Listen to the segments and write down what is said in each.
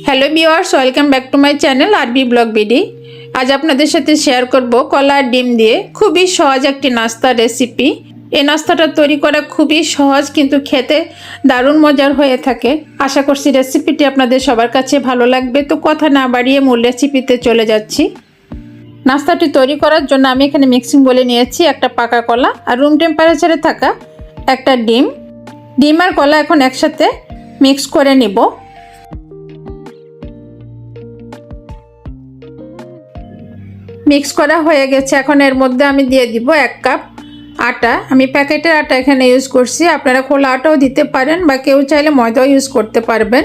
Hello viewers, welcome back to my channel আরবি blog BD. আজ আপনাদের সাথে শেয়ার করব কলা আর ডিম দিয়ে খুবই সহজ একটি নাস্তা রেসিপি। এই নাস্তাটা তৈরি করা খুবই সহজ, কিন্তু খেতে দারুণ মজার হয়ে থাকে। আশা করছি রেসিপিটি আপনাদের সবার কাছে ভালো লাগবে। তো কথা না বাড়িয়ে মূল রেসিপিতে চলে যাচ্ছি। নাস্তাটি তৈরি করার জন্য আমি এখানে মিক্সিং বলে নিয়েছি একটা পাকা কলা আর রুম টেম্পারেচারে থাকা একটা ডিম আর কলা এখন একসাথে মিক্স করে নিব। মিক্স করা হয়ে গেছে। এখন এর মধ্যে আমি দিয়ে দিব 1 কাপ আটা। আমি প্যাকেটের আটা এখানে ইউজ করছি, আপনারা খোলা আটাও দিতে পারেন বা কেউ চাইলে ময়দাও ইউজ করতে পারবেন।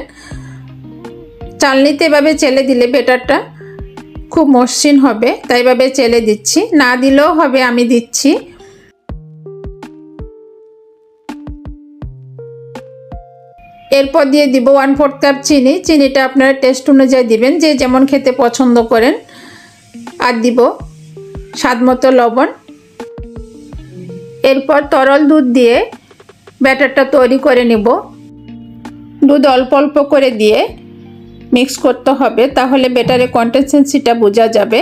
চালনিতে এভাবে চেলে দিলে বেটারটা খুব মসৃণ হবে, তাই এভাবে চেলে দিচ্ছি। না দিলেও হবে, আমি দিচ্ছি। এরপর দিয়ে দিব 1/4 কাপ চিনি। চিনিটা আপনারা টেস্ট অনুযায়ী দিবেন, যে যেমন খেতে পছন্দ করেন। আর দিব স্বাদমতো লবণ। এরপর তরল দুধ দিয়ে ব্যাটারটা তৈরি করে নিব। দুধ অল্প অল্প করে দিয়ে মিক্স করতে হবে, তাহলে ব্যাটারের কনসিস্টেন্সিটা বোঝা যাবে,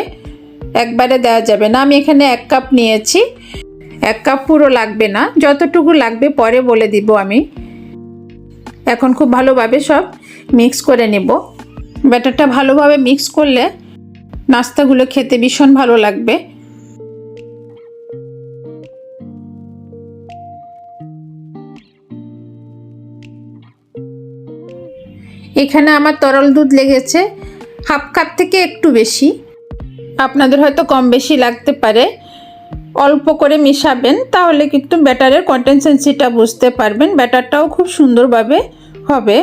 একবারে দেওয়া যাবে না। আমি এখানে 1 কাপ নিয়েছি। 1 কাপ পুরো লাগবে না, যতটুকু লাগবে পরে বলে দিব আমি। এখন খুব ভালোভাবে সব মিক্স করে নেব। ব্যাটারটা ভালোভাবে মিক্স করলে নাস্তাগুলো খেতে ভীষণ ভালো লাগবে। এখানে আমার তরল দুধ লেগেছে 1/2 কাপ থেকে একটু বেশি। আপনাদের হয়তো কম বেশি লাগতে পারে। অল্প করে মিশাবেন, তাহলে কিন্তু ব্যাটারের কনসিস্টেন্সিটা বুঝতে পারবেন। ব্যাটারটাও খুব সুন্দরভাবে হবে।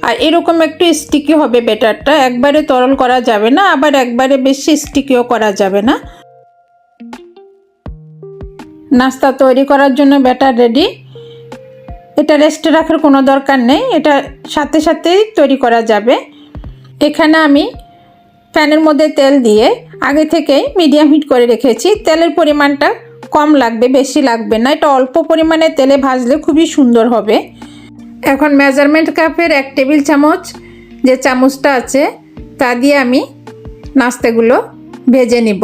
আর এরকম একটু স্টিকি হবে ব্যাটারটা, একবারে তরল করা যাবে না, আবার একবারে বেশি স্টিকিও করা যাবে না। নাস্তা তৈরি করার জন্য ব্যাটার রেডি। এটা রেস্টে রাখার কোনো দরকার নেই, এটা সাথে সাথেই তৈরি করা যাবে। এখানে আমি প্যানের মধ্যে তেল দিয়ে আগে থেকেই মিডিয়াম হিট করে রেখেছি। তেলের পরিমাণটা কম লাগবে, বেশি লাগবে না। এটা অল্প পরিমাণে তেলে ভাজলে খুবই সুন্দর হবে। এখন মেজারমেন্ট কাপের 1 টেবিল চামচ যে চামচটা আছে তা দিয়ে আমি নাস্তাগুলো ভেজে নিব।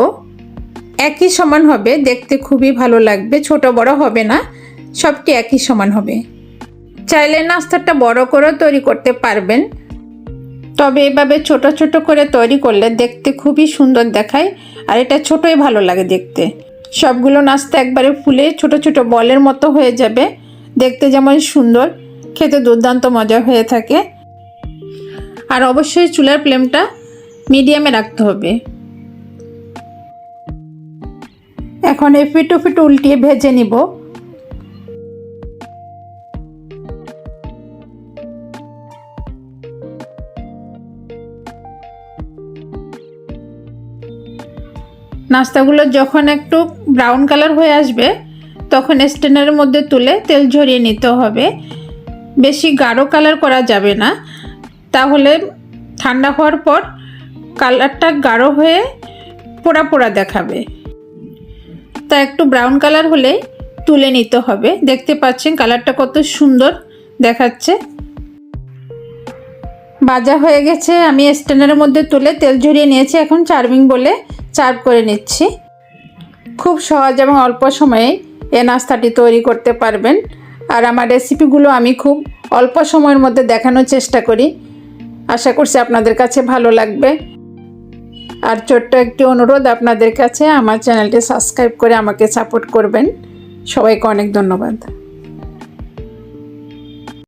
একই সমান হবে, দেখতে খুবই ভালো লাগবে, ছোট বড় হবে না, সবটি একই সমান হবে। চাইলে নাস্তাটা বড় করে তৈরি করতে পারবেন, তবে এভাবে ছোট ছোট করে তৈরি করলে দেখতে খুবই সুন্দর দেখায়, আর এটা ছোটই ভালো লাগে দেখতে। সবগুলো নাস্তা একবারে ফুলে ছোট ছোট বলের মতো হয়ে যাবে, দেখতে যেমন সুন্দর, খেতে দুর্দান্ত মজা হয়ে থাকে। আর অবশ্যই চুলার ফ্লেমটা মিডিয়ামে রাখতে হবে। এখন এপিট ওপিট উল্টিয়ে ভেজে নিব। নাস্তাগুলো যখন একটু ব্রাউন কালার হয়ে আসবে, তখন স্ট্রেনারের মধ্যে তুলে তেল ঝরিয়ে নিতে হবে। বেশি গাঢ় কালার করা যাবে না, তাহলে ঠান্ডা হওয়ার পর কালারটা গাঢ় হয়ে পোড়া পোড়া দেখাবে। তা একটু ব্রাউন কালার হলেই তুলে নিতে হবে। দেখতে পাচ্ছেন কালারটা কত সুন্দর দেখাচ্ছে। ভাজা হয়ে গেছে, আমি স্ট্যান্ডারের মধ্যে তুলে তেল ঝরিয়ে নিয়েছি। এখন সার্ভিং বলে সার্ভ করে নিচ্ছি। খুব সহজ এবং অল্প সময়ে এই নাস্তাটি তৈরি করতে পারবেন। আর আমার রেসিপিগুলো আমি খুব অল্প সময়ের মধ্যে দেখানোর চেষ্টা করি। আশা করছি আপনাদের কাছে ভালো লাগবে। আর ছোট্ট একটি অনুরোধ আপনাদের কাছে, আমার চ্যানেলটি সাবস্ক্রাইব করে আমাকে সাপোর্ট করবেন। সবাইকে অনেক ধন্যবাদ।